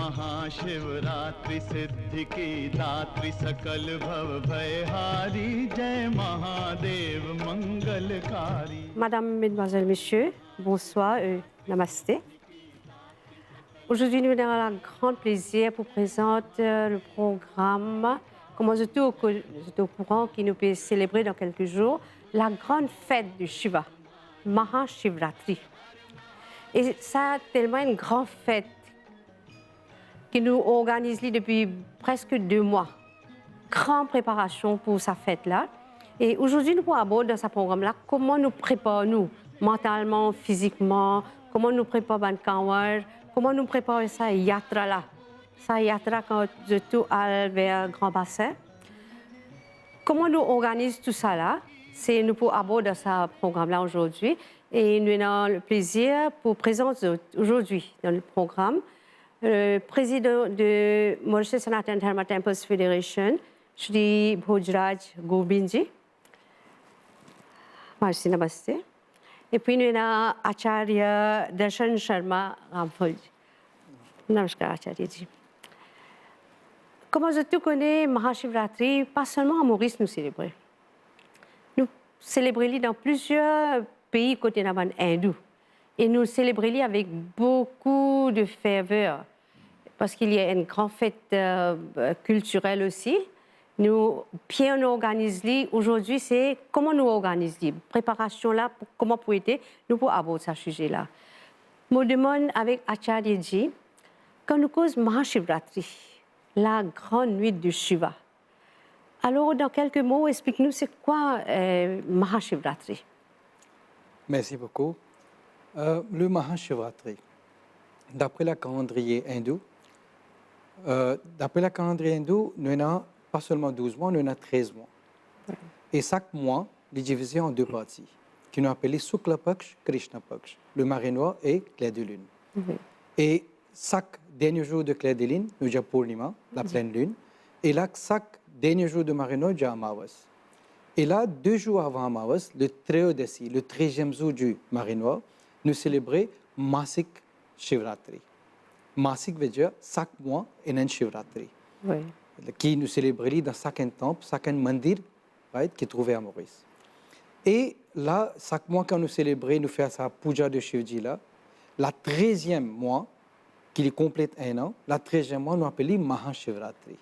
महाशिवरात्रि सिद्धि की दात्री सकल भव भयहारी जय महादेव मंगलकारी। Madame, Mesdemoiselles, Messieurs, bonsoir, namasté. Aujourd'hui, nous avons un grand plaisir pour présenter le programme. Comme vous êtes au courant qui nous peut célébrer dans quelques jours la grande fête du Shiva, Mahashivratri. Et ça, tellement une grande fête que nous organisons depuis presque 2 mois. Grande préparation pour sa fête-là. Et aujourd'hui, nous pourrons aborder dans ce programme-là comment nous préparons mentalement, physiquement, comment nous préparons comment nous préparons sa yatra-là. Sa yatra quand je tout vers Grand Bassin. Comment nous organisons tout ça là, c'est nous pour aborder dans ce programme-là aujourd'hui. Et nous avons le plaisir pour présenter aujourd'hui dans le programme le président de Mauritius Sanatan Dharma Temples Federation, Shri Bhojraj Govindji. Merci, namaste. Et puis nous avons Acharya Darshan Sharma Ramphulji. Namaskar, Acharya-ji. Comme vous tous connaissez, Mahashivratri, pas seulement à Maurice nous célébrons. Nous célébrons dans plusieurs pays côté hindou. Et nous célébrons avec beaucoup de ferveur. Parce qu'il y a une grande fête culturelle aussi. Nous bien organisons. Aujourd'hui, c'est comment nous organisons. Préparation là, comment pour aider, nous pour aborder ce sujet-là. Je me demande avec Acharya-ji, quand nous causons Mahashivratri, la grande nuit de Shiva. Alors, dans quelques mots, explique-nous c'est quoi Mahashivratri. Merci beaucoup. Le Mahashivratri, d'après le calendrier hindou, nous n'avons pas seulement 12 mois, nous avons 13 mois. Et chaque mois est divisé en 2 parties, qui nous appellent Sukla Paksh, Krishna Paksh, le marée noir et clair de lune. Et chaque dernier jour de clair de lune, nous avons Purnima, la pleine lune, et là, chaque dernier jour de marée noire, nous avons Amavas. Et là, 2 jours avant Amavas, le Trayodasi, le 13e jour du marée noire, nous célébrons Masik Shivratri. Masik veut dire chaque mois et un Shivratri. Oui. Qui nous célébrons dans chaque temple, chaque mandir qui est trouvé à Maurice. Et là, chaque mois quand nous célébrons, nous faisons sa puja de Shivji là, la 13e mois, qui complète 1 an, la 13e mois, nous appelons Mahashivratri.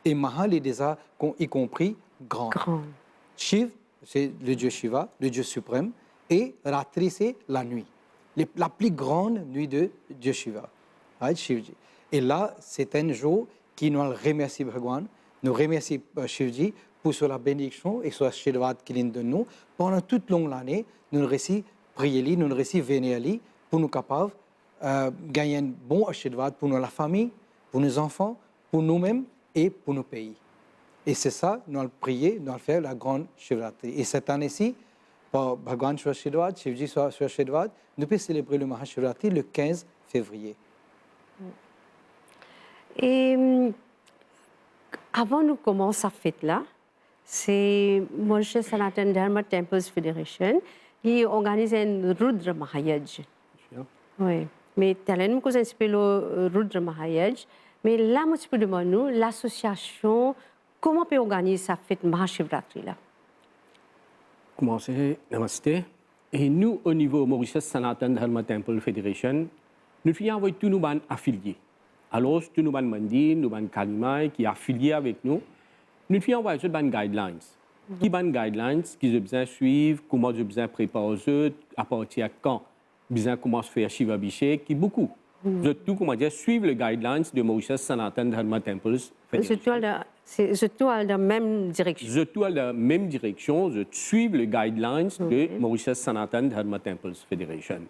Et Maha est déjà y compris grand. Shiv, c'est le dieu Shiva, le dieu suprême, et Ratri, c'est la nuit. La plus grande nuit de Dieu Shiva, Shivji. Et là, c'est un jour qui nous remercie Bhagwan, nous remercie Shivji pour la bénédiction et sur l'Ashirvad qu'il nous donne. Pendant toute longue année, nous réusssissons prier, nous réussissons vénérer pour nous capables gagner un bon Ashirvad pour la famille, pour nos enfants, pour nous-mêmes et pour nos pays. Et c'est ça, nous allons prier, nous allons faire la grande Shivratri. Et cette année-ci, par Bhagwan sur Ashirvad, Shivji sur Ashirvad, nous pouvons célébrer le Mahashivratri le 15 février. Et avant de commencer cette fête-là, c'est Mauritius Sanatan Dharma Temples Federation qui organise un Rudra Mahayaj. Oui, mais talent nous cause un peu le Rudra Mahayaj. Mais là, moi, je peux demander l'association, comment peut organiser cette fête Mahashivratri là? Commencez, namasté. Et nous, au niveau Mauritius Sanatan Dharma Temple Federation, nous faisons avec tous nos affiliés. Alors, tous nos mandis, nos kalimai qui sont affiliés avec nous, nous faisons avec eux des guidelines. Qui sont guidelines qu'ils ont besoin de suivre, comment ils ont besoin de préparer eux, à partir de quand ils ont commencé à faire Shiva Abhishek, qui beaucoup. Tout, comment dire, suivre les guidelines de Mauritius Sanatan Dharma Temples Federation. C'est tout dans la même direction. C'est tout dans la même direction, de suivre les guidelines de Mauritius Sanatan Dharma Temples Federation.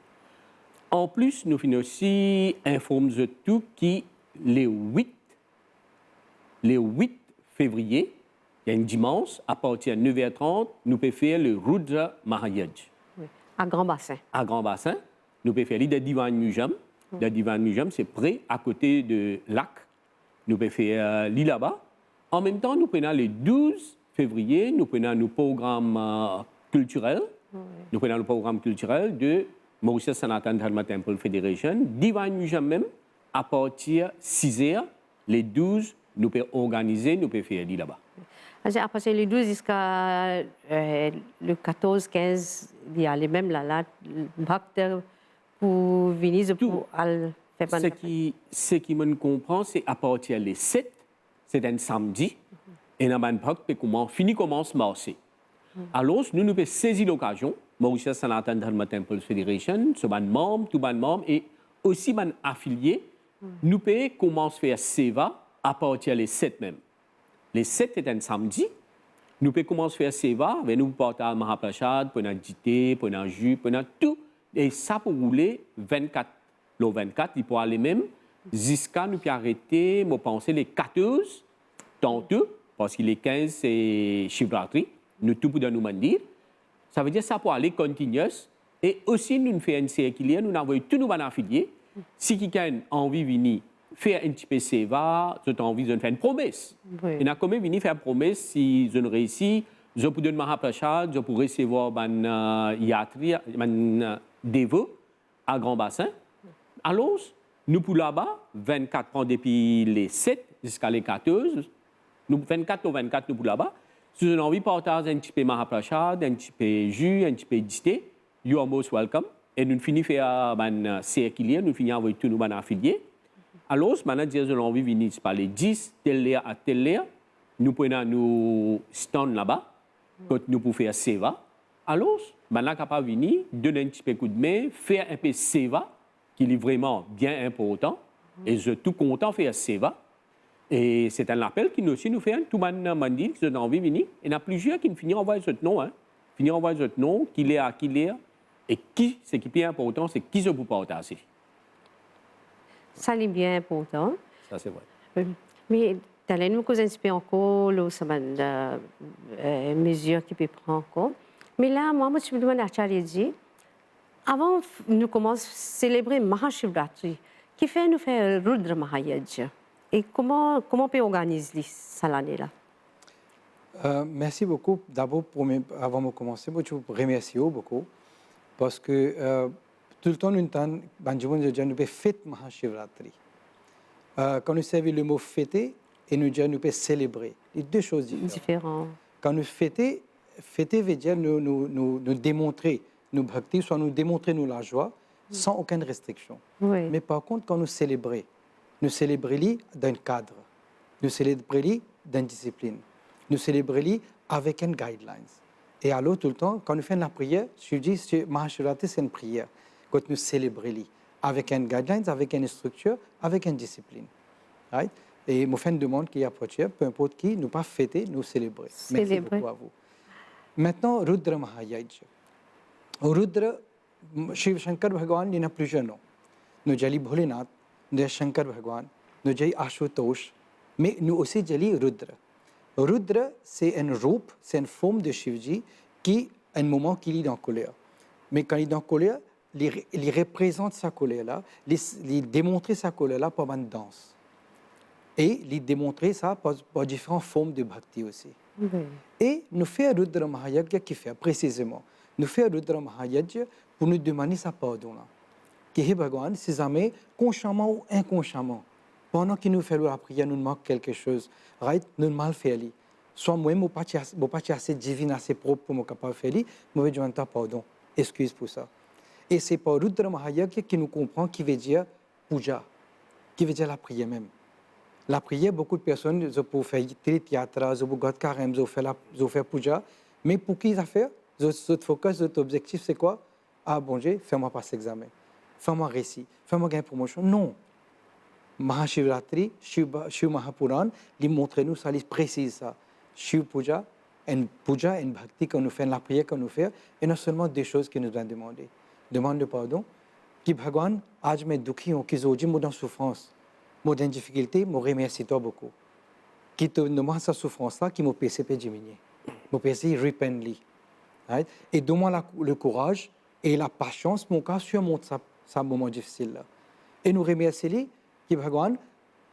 En plus, nous finissons aussi informer de tout qui le 8 février, il y a un dimanche, à partir de 9h30, nous pouvons faire le Rudra Mahayaj. Oui. À Grand Bassin. À Grand Bassin, nous pouvons faire le Divine Museum. Le Divine Museum, c'est près, à côté de lac. Nous pouvons faire l'île là-bas. En même temps, nous prenons le 12 février, nous prenons nos programmes culturels. Nous prenons le programme culturel de Mauritius Sanatan Dharma Temple Federation, Divine Museum même, à partir de 6 heures, les 12, nous pouvons organiser, nous pouvons faire là-bas. À partir du 12 jusqu'à le 14, 15, il y a les mêmes là, pour venir pour aller faire Ce qui me comprend, c'est à partir des 7, c'est un samedi, et dans le commence marché. Alors, nous pouvons saisir l'occasion, Mauritius Sanatana Dharma Temple Federation, ce membre, tout membre, et aussi les affiliés, nous pouvons commencer à faire Seva à partir des 7 même. Les 7 est un samedi. Nous pouvons commencer à faire Seva, nous porter à Mahaprasad, pour un dîner, pour un jus, pour tout. Et ça pour rouler 24. Le 24, il peut aller même jusqu'à nous arrêter, je pense, les 14, tantôt, parce que les 15, c'est Shivratri. Nous tout pour nous mandir. Ça veut dire que ça peut aller continuous. Et aussi, nous faisons une circulaire, nous avons tous nos affiliés. Si quelqu'un a envie de venir faire un petit peu Seva, j'ai envie de faire une promesse. Oui. Il a quand même venir faire une promesse si je réussis, je peux donner Mahaprasad, je peux recevoir un yatri, un dévot à Grand Bassin. Alors, nous pour là-bas, 24 ans depuis les 7 jusqu'à les 14, nous 24 ou 24 nous pour là-bas. Si vous avez envie de partager un petit peu Mahaprasad, un petit peu jus, un petit peu dité, you are most welcome. Et nous finissons faire un circulier, nous finissons avec tous nos affiliés. Alors, maintenant, si vous avez envie de venir par les 10, telle heure à telle heure, nous pouvons nous stand là-bas, quand nous pouvons faire Seva. Alors, maintenant, capable de venir, donner un petit peu coup de main, faire un peu Seva, qui est vraiment bien important. Et je suis tout content de faire Seva. Et c'est un appel qui nous aussi nous fait tout le monde dit qu'ils ont envie de venir. Il y en a plusieurs qui finissent envoyer ce nom, finissent envoyer ce nom, qui est à qui est. Et qui, ce qui est bien important, c'est qui se peut partager. Ça, c'est bien important. Ça, c'est vrai. Mais tu as nous inspiré encore, les mesures qu'il peut prendre encore. Mais là, moi, je me demande à Acharya, avant, nous commençons à célébrer Mahashivratri, qui fait nous faire Rudra Mahayajna. Et comment on peut organiser ça l'année-là? Merci beaucoup. D'abord, avant de commencer, je vous remercie beaucoup parce que tout le temps, nous avons fait Mahashivratri. Quand nous servons le mot fêter, et nous disons nous pouvons célébrer. Les deux choses différentes. Quand nous fêter veut dire nous démontrer nos bhakti, soit nous démontrer nous la joie sans aucune restriction. Oui. Mais par contre, quand nous célébrons dans un cadre, nous célébrons dans une discipline, nous célébrons avec un guidelines. Et alors, tout le temps, quand nous faisons la prière, je dis que Mahashivratri, c'est une prière. Quand nous célébrons avec un guidelines, avec une structure, avec une discipline. Right? Et je fais une demande qui approche, peu importe qui, nous pas fêter, nous célébrer. Merci beaucoup à vous. Maintenant, Rudra Mahayajna. Rudra, Shiv Shankar Bhagwan, il y a plusieurs noms. Nous avons Bholenath, nous avons Shankar Bhagwan, nous avons Ashutosh, mais nous aussi avons Rudra. Rudra, c'est un roupe, c'est une forme de Shivji qui, à un moment, qui est dans la colère. Mais quand il est dans la colère, il représente sa colère-là, il démontre sa colère-là par une danse. Et il démontre ça par différentes formes de bhakti aussi. Oui. Et nous faisons Rudra Mahayajna qui fait précisément. Nous faisons Rudra Mahayajna pour nous demander sa pardon. Que Hé Bhagwan, si jamais, consciemment ou inconsciemment, pendant que nous faisons la prière, nous manque quelque chose, right? Nous mal fait. Soit moi, je ne suis pas assez divin, assez propre pour me capable de faire, je vais demander pardon. Excuse pour ça. Et c'est par Rudra Mahayajna qui nous comprend, qui veut dire puja, qui veut dire la prière même. La prière, beaucoup de personnes, ils peuvent faire Tirithayatra, ils peuvent faire Karem, ils faire puja, mais pour qui ils font? Notre focus, notre objectif, c'est quoi? Ah, bon Dieu, fais-moi passer l'examen, fais-moi récit, fais-moi gagner promotion. Non. Mahashivratri, Shiv Mahapuran, il montre-nous ça, il précise ça. Shiv Puja, une bhakti que nous faisons, la prière que nous faisons, et non seulement des choses que nous devons demander. Demande de pardon. Qui Bhagwan, आज मैं दुखी हूँ, कि aujourd'hui moi dans souffrance, moi dans difficulté, je remercie toi beaucoup. Qui te demande sa souffrance-là, qui m'a péché pour diminuer. M'a péché repently. Right? Et donne-moi le courage et la patience, mon cas, surmonte ça moment difficile-là. Et nous remercions कि भगवान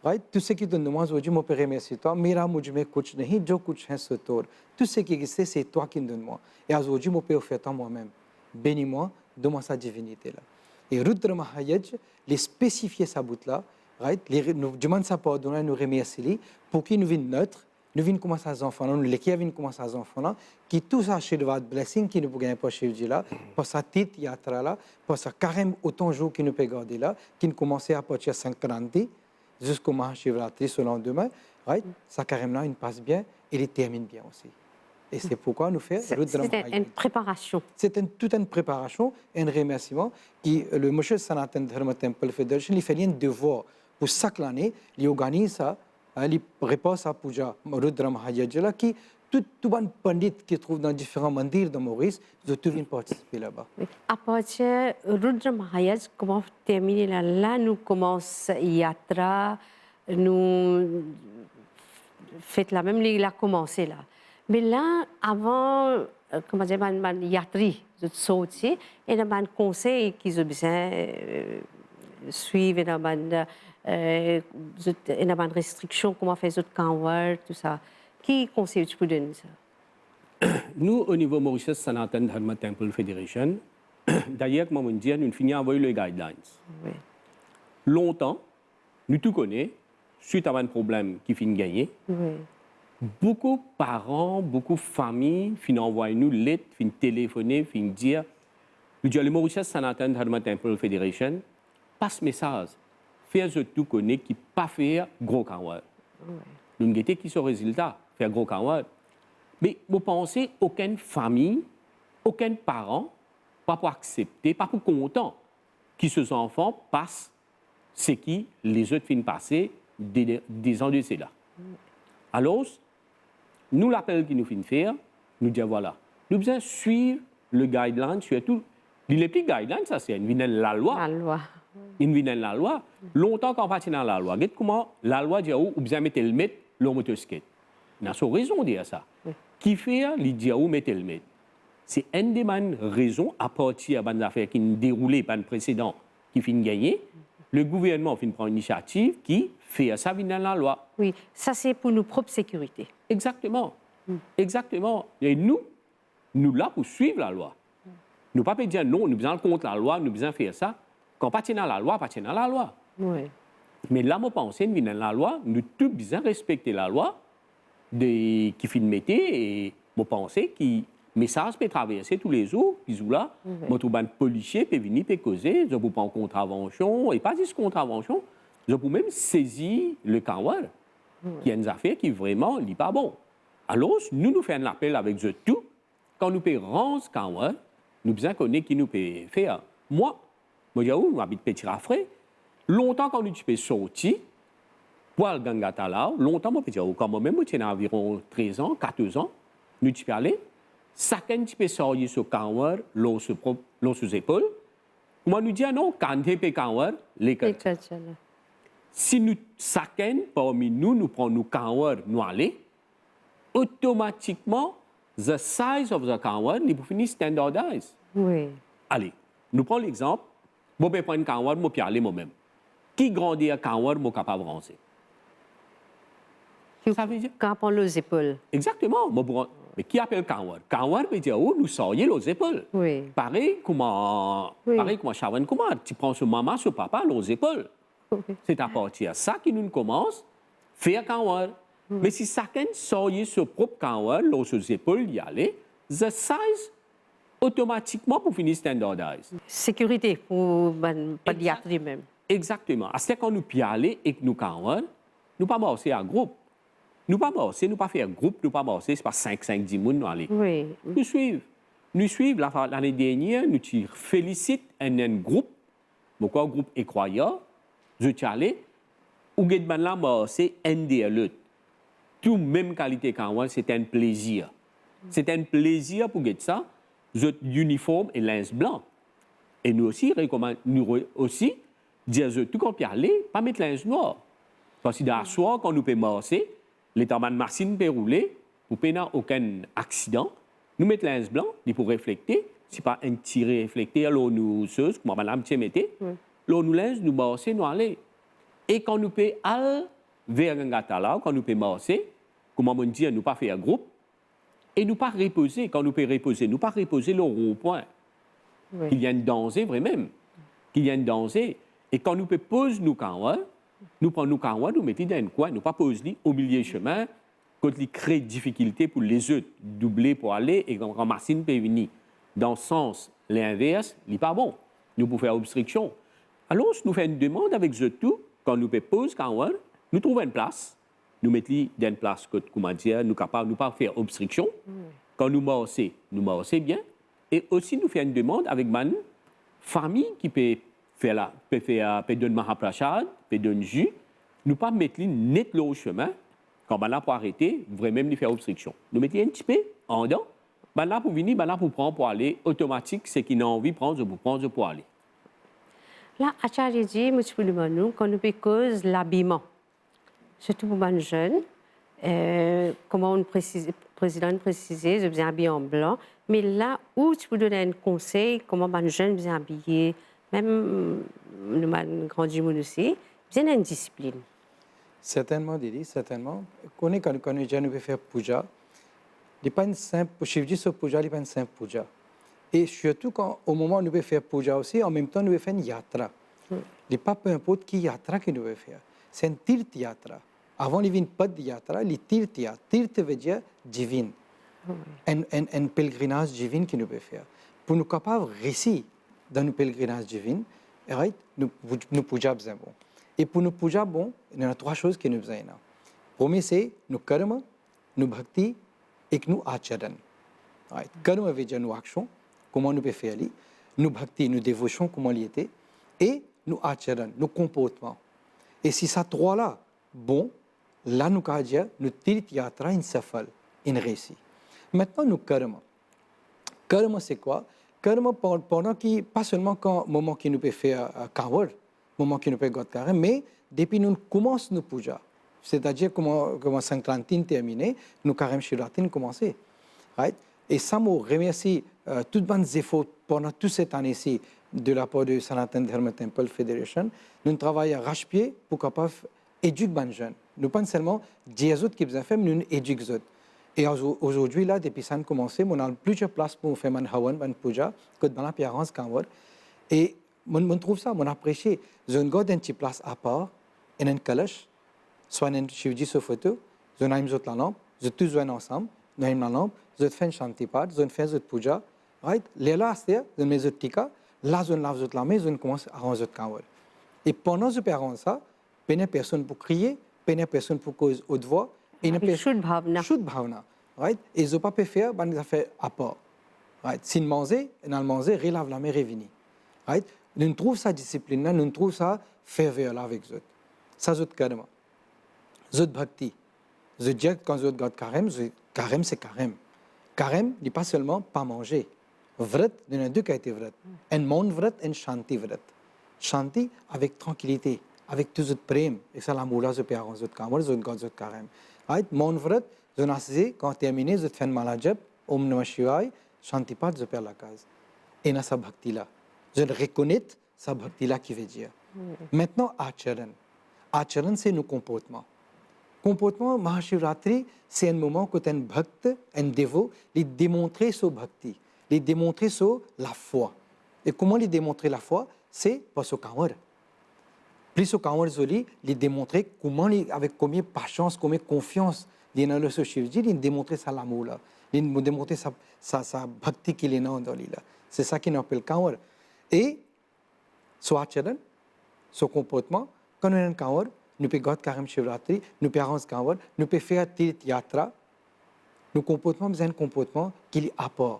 right tout ce qui te demande aujourd'hui moi peux remercier toi मेरा मुझ में कुछ नहीं जो कुछ है सो तोर tout ce qui existe c'est toi qui me donnes moi et aujourd'hui moi peux faire toi moi-même bénis-moi donne-moi sa divinité là et Rudra Mahayajna les spécifier sa bout là right? Nous demandons ça pardon, nous remercions pour qu'ils nous viennent neutres, nous viennent commencer à enfants, nous les qui viennent commencer à enfants, qui tout ça chez votre blessing qui nous peut gagner pour chez là, pour sa tête yatra là, pour sa carême autant de jours qui nous peut garder là, qui nous commence à partir 50 jusqu'au Mahashivratri ce lendemain, right? Ça carême là, il passe bien et il termine bien aussi. Et c'est pourquoi nous faisons C'était une préparation. C'est toute une préparation, un remerciement qui le Monsieur Sanatan Dharma Temple Federation, il fait un devoir pour chaque année, il organise ça, il prépare sa puja Rudra Mahayajala qui tout les pandits qui trouvent dans différents mandirs de Maurice, de tout viennent participer là-bas. À partir de Rudra Mahayaj, comment terminer là? Là, nous commençons Yatra, nous faites la même, il a commencé là. Mais là, avant, comment dire, man yatri, je sorti, et dans un conseil qu'ils ont besoin suivre, dans une restriction, comment faire autres kanwar, tout ça. Qui conseille tu peux donner ça? Nous, au niveau Mauritius Sanatan Dharma Temple Federation, d'ailleurs, comme on dit, nous finissons envoyer les guidelines. Oui. Longtemps, nous tout connaissons, suite à un problème qui finit gagner. Oui. Beaucoup de parents, beaucoup de familles finissent envoyer nous lettres, finissent téléphoner, finissent dire le Mauritius Sanatan Dharma Temple Federation passe message. Faire ce tout connaît qui pas faire gros kanwar. Nous avons qui sont résultat, faire gros kanwar. Mais vous pensez aucune famille, aucun parent pas pour accepter, pas pour content que ces enfants passent ce qui les autres finissent passer des ans de cela. Alors, nous, l'appel qu'il nous fait faire, nous disons voilà, nous devons suivre le guideline, surtout, les petits guidelines, ça c'est une la loi. La loi. Une la loi. Longtemps qu'on partit dans la loi, regardez comment la loi dit où vous mettez le mettre, le motoskate. Il a son raison de dire ça. Qui fait, il dit où mettez le mettre. C'est une des raisons à partir des affaires qui ont déroulé par le précédent, qui finit gagner. Le gouvernement finit prendre une initiative qui fait ça dans la loi. Oui, ça c'est pour nos propres sécurités. Exactement. Exactement. Et nous là pour suivre la loi. Nous ne pouvons pas dire non, nous besoin contre la loi, nous besoin faire ça. Quand on partit dans la loi, partit dans la loi. Oui. Mais là, moi, pense nous dans la loi, nous tous besoin respecter la loi qui fait mettre et moi penser que message peut traverser tous les jours, puis là, moi trouve un policier peut venir peut causer, je peux pas en contravention et pas juste contravention, je peux même saisir le kanwar. Il y a une affaire qui vraiment n'est pas bon. Alors, nous faisons un appel avec eux tout. Quand nous pouvons rendre ce kanwar, nous besoin connaître qui nous peut faire. Moi, je m'habite Petit Rafré. Longtemps, quand nous peux sortir, pour le Gangatala, longtemps, moi, quand moi-même, j'ai environ 13 ans, 14 ans, nous peux aller. Chacun peut sortir sur kanwar, l'eau sous épaule. Moi, nous disons non, quand tu peux kanwar, les si nous, chacun parmi nous, nous prenons nos kanwar, nous aller, automatiquement, the size of the kanwar, il peut finir standardized. Oui. Allez, nous prenons l'exemple. Je vais prendre un kanwar, je vais aller moi-même. Qui grandit à kanwar, je suis capable d'avancer. Ça veut dire? Quand on prend les épaules. Exactement. Mais qui appelle kanwar? Kanwar veut dire où nous sortons les épaules. Oui. Pareil comme Chavan Kumar. Tu prends ce maman, ce papa, les épaules. Oui. C'est à partir de ça que nous commençons à faire kanwar. Mais si chacun sort son propre kanwar, les épaules y aller, the size automatiquement pour finir standardized. Sécurité pour pas de yatri même. Exactement. À ce qu'on nous peut aller et que nous kanwar, nous pas marcher en groupe. Nous pas marcher, nous pas faire groupe, nous pas marcher, c'est pas 5-10 personnes nous aller. Oui. Nous suivons. L'année dernière, nous félicitons un groupe, un groupe écroyant, je suis allé, où là marcher un des l'autre. Tout même qualité qu'en moi, c'est un plaisir. C'est un plaisir pour get ça, notre uniforme et linge blanc. Et nous aussi, dire tout qu'on peut aller, pas mettre linge noir. Parce que dans le soir, quand nous pouvons marcher, les tamannes machines peuvent rouler, pour pas avoir aucun accident. Nous mettons linge blanc, pour refléter. Si pas un tiré reflété, alors nous, comme madame Tchémété, alors nous linge, nous marcher, nous aller. Et quand nous pouvons aller vers un gâteau, quand nous pouvons marcher, comme on dit, nous pas faire groupe, et nous pas reposer. Quand nous pouvons reposer, nous pas reposer le rond-point. Oui. Il y a un danger vraiment. Il y a un danger. Et quand nous pouvons poser nous quand nous prenons nos carreaux, nous mettons dans un coin, nous pas poser au milieu du chemin, quand il crée des difficultés pour les autres, doubler pour aller et quand ramasser peut venir. Dans le sens l'inverse, il n'est pas bon. Nous pouvons faire obstruction. Alors, nous faisons une demande avec eux tout, quand nous poser carreaux, nous trouvons une place, nous mettons dans une place, comment dire, nous sommes capables de ne pas faire obstruction. Quand nous marchons bien. Et aussi, nous faisons une demande avec ma famille qui peut donner mahaprasad, peut donner jus. Nous ne pas mettre net au chemin. Quand on là pour arrêter, vraiment nous faire obstruction. Nous mettons un petit peu en dedans. Là pour venir, là pour prendre pour aller automatique, c'est qui n'a envie de prendre pour aller. Là, Acharya dit, quand nous cause l'habillement, surtout pour les jeunes, comment le président précisait, je viens habillé en blanc, mais là où tu peux donner un conseil, comment les jeunes viennent habiller, même nous avons grandi aussi, bien une discipline. Certainement, Didi, certainement. Quand les jeunes veulent faire puja, il n'est pas une simple, Shivji sur puja, il n'est pas une simple puja. Et surtout au moment où nous veut faire puja aussi, en même temps nous veut faire une yatra. Il n'est pas peu importe qui yatra que nous veut faire. C'est une tirth yatra. Avant, il y avait une pad yatra, les tirth yatra. Tirth veut dire divine. Un pèlerinage divin que nous veut faire. Pour nous capables de réussir dans nos pèlerinages divins, nous puja besoin bon. Et pour nous puja bon, il y a 3 choses que nous besoin. Premier, c'est nos karma, nos bhakti et nos acharan. Karma veut dire nos actions, comment nous pouvons faire, nos bhakti, nos dévotions, comment ils étaient, et nos acharan, nos comportements. Et si ça 3-là, bon, là nous pouvons dire, nous tirth yatra in safal, in réussi. Maintenant, nous karma. Karma, c'est quoi? Karma, pendant qui, pas seulement quand moment qui nous peut faire kawar, moment qui nous peut God carême, mais depuis nous commençons nos puja. C'est-à-dire comment Sankranti terminé, nous carême Shivratri commencé. Right? Et ça me remercie toutes les efforts pendant toute cette année-ci de la part de Sanatana Dharma Temple Federation. Nous travaillons à rache-pied pour capable éduquer les jeunes. Nous pas seulement dire aux autres qui besoin faire, mais nous éduquer les autres. Et aujourd'hui, là, depuis que ça a commencé, on a plusieurs places pour faire un hawan, un puja, que dans la pierrance kanwar. Et on trouve ça, on apprécie. Je ne garde une petite place à part, et un kalash, soit un Shivji sur photo, je n'aime pas la lampe, je tous joignent ensemble, nous aimons la lampe, je fais un shantipad, je fais un puja, right? Les là, c'est je mets un tika, là, je lave la main, je commence à arranger le kanwar. Et pendant que je fais ça, il n'y a personne pour crier, il n'y a personne pour cause haute voix, il n'y a personne Shuddh bhavna, right? Et je ne peux pas faire, ben, ça fait à part. Right? Si nous mangeons, relave la main, revenir. Right? Nous trouvons sa discipline, nous trouvons ça ferveur là avec eux. Ça, c'est karma. C'est bhakti. Je dis quand je regarde carême, carême, c'est carême. Carême, n'est pas seulement pas manger. Vrat, il y en a 2 qui ont été vrat. Un mon vrat et un shanti vrat. Shanti avec tranquillité, avec tout ce prém. Et ça, la moula, je peux arranger le kamar, je regarde le carême. Right? Mon vrat, je n'ai quand terminé, je fais un malajab, Om Namah Shivaya, Shantipad, je perds la case. Et là, sa bhakti là. Je reconnais sa bhakti là qui veut dire. Maintenant, acharan. Acharan, c'est nos comportements. Comportement, Mahashivratri, c'est un moment où un bhakt, un dévot, les démontrer son bhakti, les démontrer sur la foi. Et comment les démontrer la foi? C'est par ce kanwar. Plus au kanwar zoli, les démontrer comment, avec combien de patience, combien de confiance, les dans le Shivji, ils démontrer ça l'amour là. Ils démontrer sa bhakti qu'il est dans lui là. C'est ça qu'on appelle kanwar. Et son acharan, son comportement, quand on a un kanwar, nous pouvons garder Karam Shivratri, nous pouvons arranger kanwar, nous pouvons faire tirth yatra. Nos comportements, c'est un comportement qui est à part,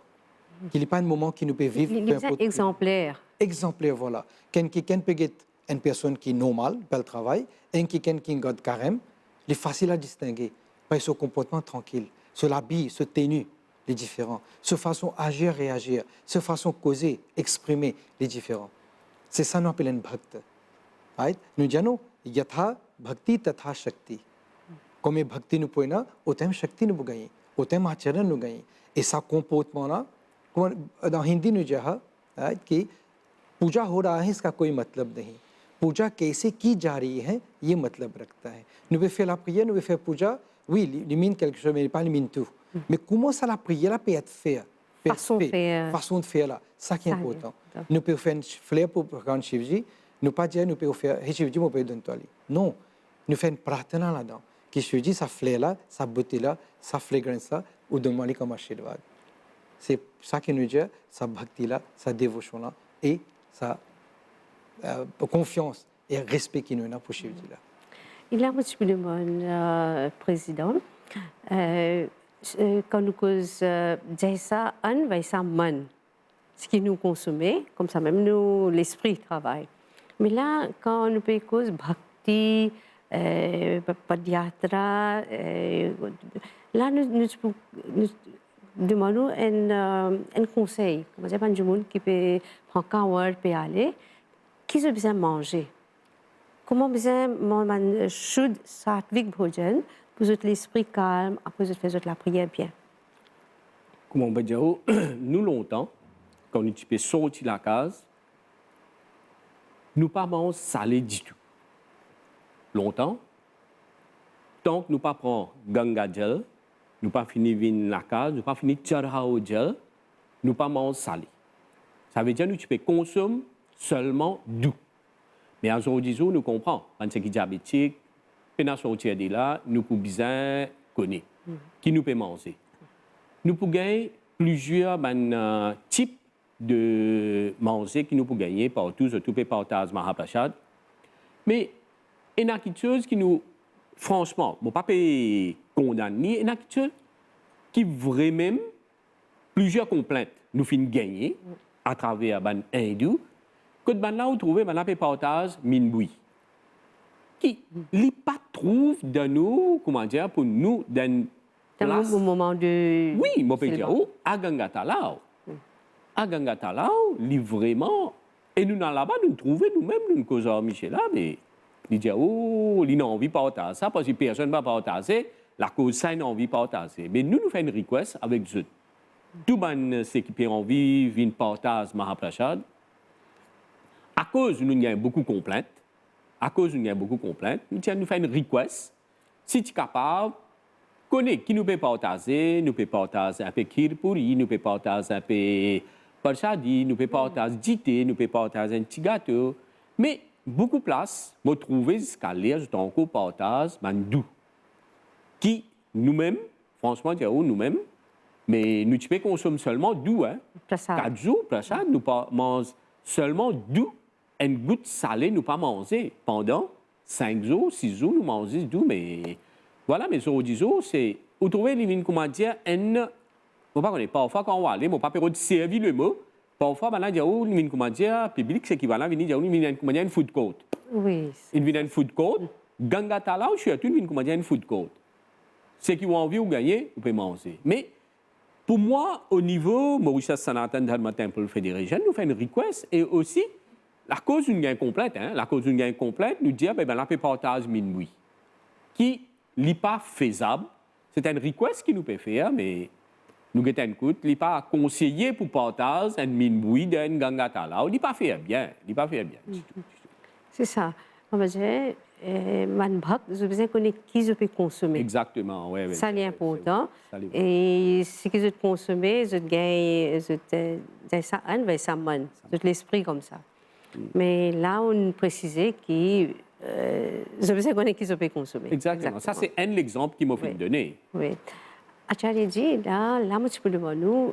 qui n'est pas un moment qui nous peut vivre. Il est exemplaire. Exemplaire, voilà. Quelqu'un peut être une personne qui est normale, bel travail, et quelqu'un qui garde Karam, il est facile à distinguer. Par son comportement tranquille, sur l'habit, sur tenue, les différents, sur façon agir, réagir, sur façon causer, exprimer, les différents. C'est ça qu'on appelle un bhakta. Right? Nous disons, yatha bhakti tatha shakti. Comme bhakti nous pouvons, autant shakti nous gagne, autant acharan nous gagne. Et ça comportement-là, dans Hindi nous disons कि पूजा हो रहा है इसका कोई मतलब नहीं. पूजा कैसे की जा रही है ये मतलब रखता है. Nous pouvons faire la prière, nous pouvons faire puja. Oui, il mine quelque chose, mais il pas mine tout. Mais comment ça la prière peut être faite? Façon de faire. Façon de faire là, ça qui est important. Nous pouvons faire une fleur pour Bhagavan Shivji, Nous pas dire nous pouvons faire, hey, je dis, nous pouvons donner toi. Non, nous faisons une pratana là-dedans. Qui je dis, ça fleur là, ça beauté là, ça fragrance là, ou donne-moi les comme Ashirvad. C'est ça qui nous dit, sa bhakti là, sa dévotion là, et sa confiance et respect qui nous a pour Shivji là. Il a beaucoup de monde, président. Quand nous causons ça, un va ça man, ce qui nous consomme, comme ça même nous l'esprit travaille. Mais là, quand nous peut cause bhakti, padiatra, là nous demandons un conseil. Comme ça, pas du monde qui peut prendre un peut aller, qui a besoin de manger. Comment besoin de should satvik bhojan pour l'esprit calme, après faire la prière bien. Comment on peut dire, nous longtemps, quand nous peux sortir de la case, nous pas mangé salé du tout. Longtemps, tant que nous pas prend ganga gel, nous pas fini vin la case, nous pas fini charhao gel, nous pas mangé salé. Ça veut dire que nous peux consommer seulement doux. Mais aujourd'hui, nous comprenons, quand c'est diabétique, nous sortir de là, nous pouvons bien connaître qui nous peut manger. Nous pouvons gagner plusieurs types de manger qui nous pouvons gagner partout, surtout par Taj Mahaprasad. Mais il y a quelque chose qui nous, franchement, je ne peux pas condamner, il y a quelque chose qui vraiment, plusieurs complaintes nous finissent gagner à travers les hindous, que là, vous trouvez un partage minboui. Qui n'est pas trouve dans nous, comment dire, pour nous, dans au moment de. Oui, je peux dire, à Gangatalao. À Gangatalao, vraiment. Et nous, là-bas, nous trouvons nous-mêmes, nous causons Michel là, mais il dit, il n'a envie de partager ça, parce que personne ne va partager, la cause, ça, il n'a envie de partager. Mais nous faisons une request avec eux. Tout le monde qui a envie de partager Mahaprasad. À cause nous avons beaucoup de complaintes, nous faisons une request. Si tu es capable, connais qui nous peut partager, nous peut partager un peu Kirpuri, nous peut partager un peu Parchadi, nous peut partager Jité, nous peut partager un petit gâteau. Mais beaucoup de place, vous trouvez jusqu'à l'air, je encore partage Mandou. Qui nous-mêmes, franchement, nous-mêmes, mais nous pouvons consommer seulement doux. 4 jours, prasad, nous mangeons seulement doux. Une goutte salée, nous pas manger. Pendant 5 jours, 6 jours, nous mangeons doux. Mais voilà, mais sur 10 jours, c'est. Vous trouvez, comment dire, parfois, quand on va aller, on ne peut pas servir le mot. Parfois, on va dire, comment dire, public, c'est équivalent, on va dire, une food court. Oui. Il vient une food court. Gangatala, je suis à tout, comment dire, une food court. Ceux qui ont envie de gagner, vous pouvez manger. Mais pour moi, au niveau Mauritius Sanatan Dharma Temple Federation, nous faisons une request et aussi. La cause d'une gain complète, nous dit que la partage minuit, qui n'est pas faisable. C'est un request qui nous peut faire, mais nous avons un coup, il n'est pas conseillé pour partager un minuit d'un gangatala. Il n'est pas fait bien, C'est ça. On va dire, je besoin connaître qui je peux consommer. Exactement, oui. Ça c'est important. Et si je peux consommer, je gagne, ça l'esprit comme ça. Mais là, on précisait que je veux connaître qui je peux consommer. Exactement. Ça, c'est un exemple qui m'a fait donner. Oui. Acharya dit, là, je peux demander,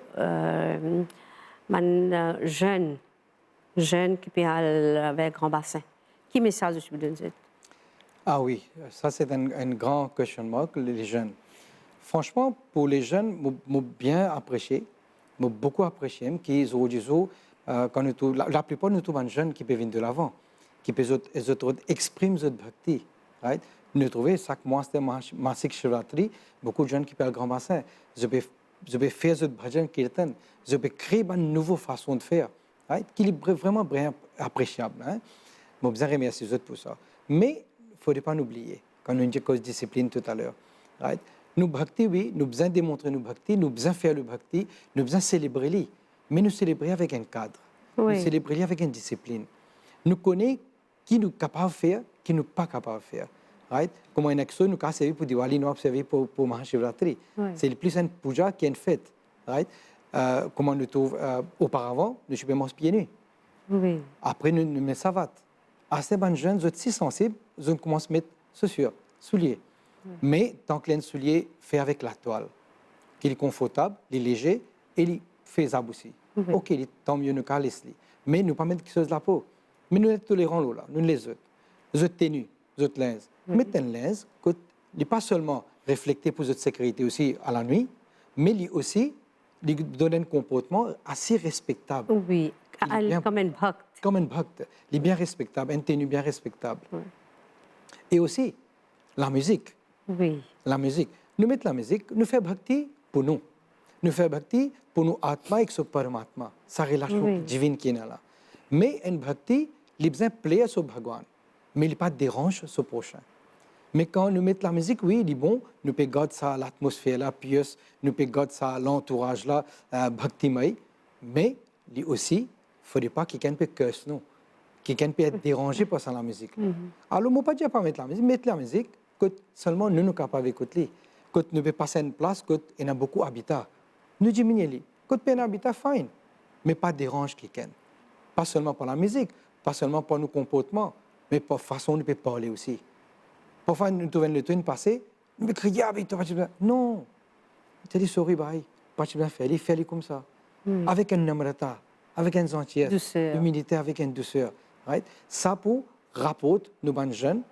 jeune qui peut aller avec grand bassin. Quel message je peux donner? Ah oui, ça c'est un grand questionnement, les jeunes. Franchement, pour les jeunes, j'ai bien apprécié, j'ai beaucoup apprécié qu'ils ont dit quand la plupart de nous jeunes qui peuvent venir de l'avant, qui peuvent exprimer leur bhakti. Right? Nous trouvons chaque mois, c'était Masik Shivratri, beaucoup de jeunes qui peuvent le grand bassin. Je peux faire ce bhajan kirtan, je peux créer une nouvelle façon de faire, right? Qui est vraiment bien appréciable. Hein? Je bien remercier eux pour ça. Mais il ne faut pas oublier, quand nous disons cause discipline tout à l'heure, right? Nous bhakti, oui, nous besoin démontrer nos bhakti, nous besoin faire le bhakti, nous besoin célébrer lui. Mais nous célébrer avec un cadre, nous célébrer avec une discipline. Nous connaissons qui nous est capable de faire, qui nous n'est pas capable de faire. Right? Comme un exo, nous avons servi pour Diwali, nous avons servi pour Mahashivratri. C'est plus une puja qui est une fête. Right? Comme nous trouve auparavant, nous sommes pieds nus. Après, nous mettons savat. assez de jeunes, sont si sensibles, ils commencent à mettre chaussures, souliers. Mais tant que les souliers fait avec la toile, qu'il est confortable, il est léger et il est faisable aussi. Ok, tant mieux nous caler. Mais nous pas mettre quelque chose de la peau. Mais nous sommes tolérants là, nous les autres. Les autres tenues, les autres linges. Mettez un linge qui n'est pas seulement reflété pour votre sécurité aussi à la nuit, mais il aussi donne un comportement assez respectable. Oui, comme un bhakt. Comme un bhakt. Il est bien respectable, un tenue bien respectable. Et aussi, la musique. Oui. La musique. Nous mettons la musique, nous faisons bhakti pour nous. Nous faisons bhakti pour nous atma et ce paramatma, sa relation divine qui est là. Mais un bhakti, il a besoin de plaire à ce Bhagwan, mais il n'est pas dérange ce prochain. Mais quand nous mettons la musique, oui, il est bon, nous pouvons garder ça, l'atmosphère là, pieuse, nous pouvons garder ça, l'entourage là, bhaktimay, mais il aussi, il ne faudrait pas que quelqu'un puisse curse nous, que quelqu'un puisse être dérangé par ça, la musique. Alors, moi, pas dire pas mettre la musique, mettre la musique, que seulement nous sommes capables d'écouter. Quand nous pouvons passer à une place, quand il y a beaucoup d'habitats, nous diminuons. Quand il y a un habitat, fine, mais pas dérange quelqu'un. Pas seulement par la musique, pas seulement par nos comportements, mais par la façon dont nous pouvons parler aussi. Parfois, nous trouvons le train passer, nous pouvons crier avec toi. Non, tu dis sorry, bye, pas de bien faire, fais-le comme ça. Avec une namrata, avec une gentillesse, humilité, avec une douceur. Right? Ça, pour rapporter nos jeunes,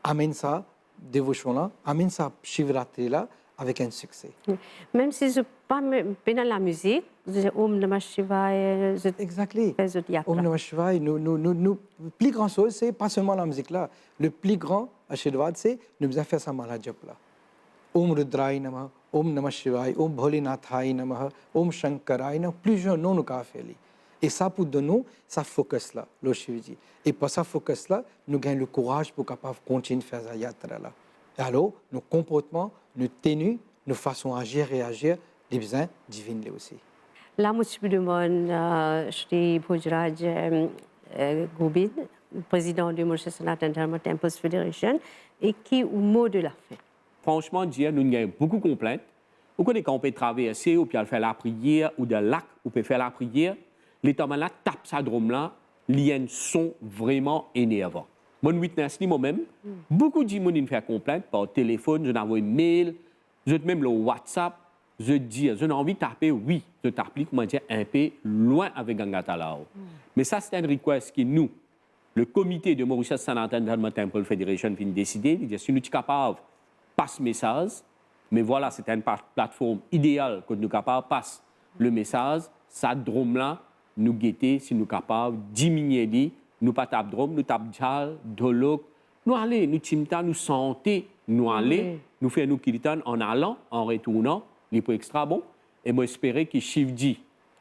amène ça, dévotion-là, amène ça, Shivratri-là, avec un succès. Même si je ne suis pas dans la musique, je dis Om Namah Shivaya, je Exactly. fais de yatra. Om Namah Shivaya, le plus grand chose, c'est pas seulement la musique là. Le plus grand Ashirvad, c'est nous avons fait ça malajap là. Om Rudraya Namaha, Om Namah Shivaya, Om Bholinathaya Namaha, Om Shankaraya Namaha, plusieurs noms nous avons fait. Et ça, pour nous, ça focus là, le Shivji. Et pour ça focus là, nous gagnons le courage pour capable continuer de faire cette yatra là. Et alors, nos comportements, nos tenues, nos façons d'agir et réagir, les besoins divins aussi. Là, je suis demande Shri Bhojraj Gobind, président du Mauritius Sanatana Dharma Temples Federation, et qui au mot de la fin. Franchement, dire, nous avons beaucoup de complaintes. Vous connaissez quand on peut traverser, ou puis faire la prière, ou de lac, ou peut faire la prière, les temps là tape sa drum là, il y a un son vraiment énervant. Mon witness moi-même, beaucoup de gens font complainte par téléphone, je n'envoie un mail, je même le WhatsApp, je dis, je n'ai envie de taper, oui, je t'applique, comment dire, un peu loin avec Gangata Lao. Mais ça, c'est un request que nous, le comité de Mauritius Sanatana Dharma Temple Federation, vient décider, de dire, si nous sommes capables de passer le message, mais voilà, c'est une plateforme idéale que nous sommes capables de passer le message, ça drôme-là, nous guetter, si nous sommes capables de diminuer, nous pas tape drum, nous tape jal, dolok, nous aller, nous timta, nous santé, nous aller, nous faire nous kirtan en allant, en retournant, les points extra bon. Et moi espérer que Shivji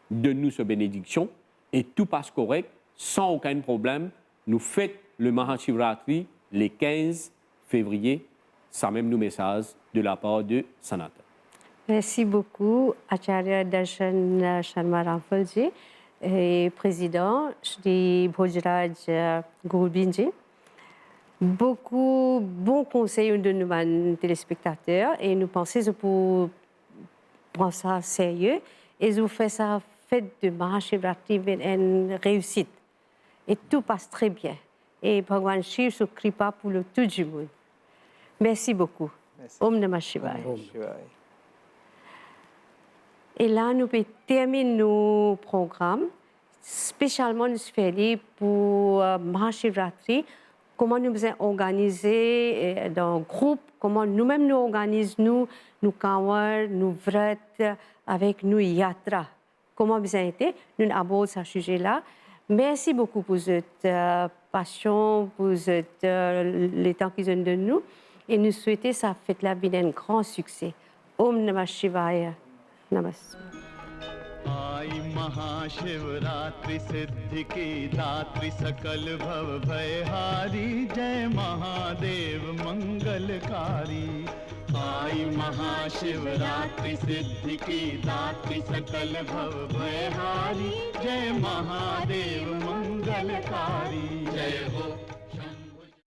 donne nous cette bénédiction et tout passe correct, sans aucun problème. Nous fêtons le Mahashivratri le 15 février. Ça même nous message de la part de Sanatana. Merci beaucoup, Acharya Darshan Sharma Ramphalji. Et président Shri Bhojraj Gobindji. Beaucoup bons conseils de nos téléspectateurs et nous pensons pour prendre ça sérieux et nous faisons ça fête de Mahashivratri une réussite. Et tout passe très bien. Et Bhagwan Shiv se kripa pour le tout du monde. Merci beaucoup. Merci. Om Namah Shivaya. Om Shivaya. Et là, nous pouvons terminer nos programmes, spécialement nous faisons pour Mahashivratri, comment nous sommes organisés dans un groupe, comment nous-mêmes nous organisons, nous kawar, nous vrat, avec nous yatra. Comment vous avez été, nous abordons ce sujet-là. Merci beaucoup pour votre passion, pour le temps qu'ils ont donné nous. Et nous souhaitons que ça fête la vie d'un grand succès. Om Namah Shivaya. Namaste. आई महाशिवरात्रि सिद्धि की दात्री सकल भव भयहारी जय महादेव मंगलकारी आई महाशिवरात्रि सिद्धि की दात्री सकल भव भयहारी जय महादेव मंगलकारी जय हो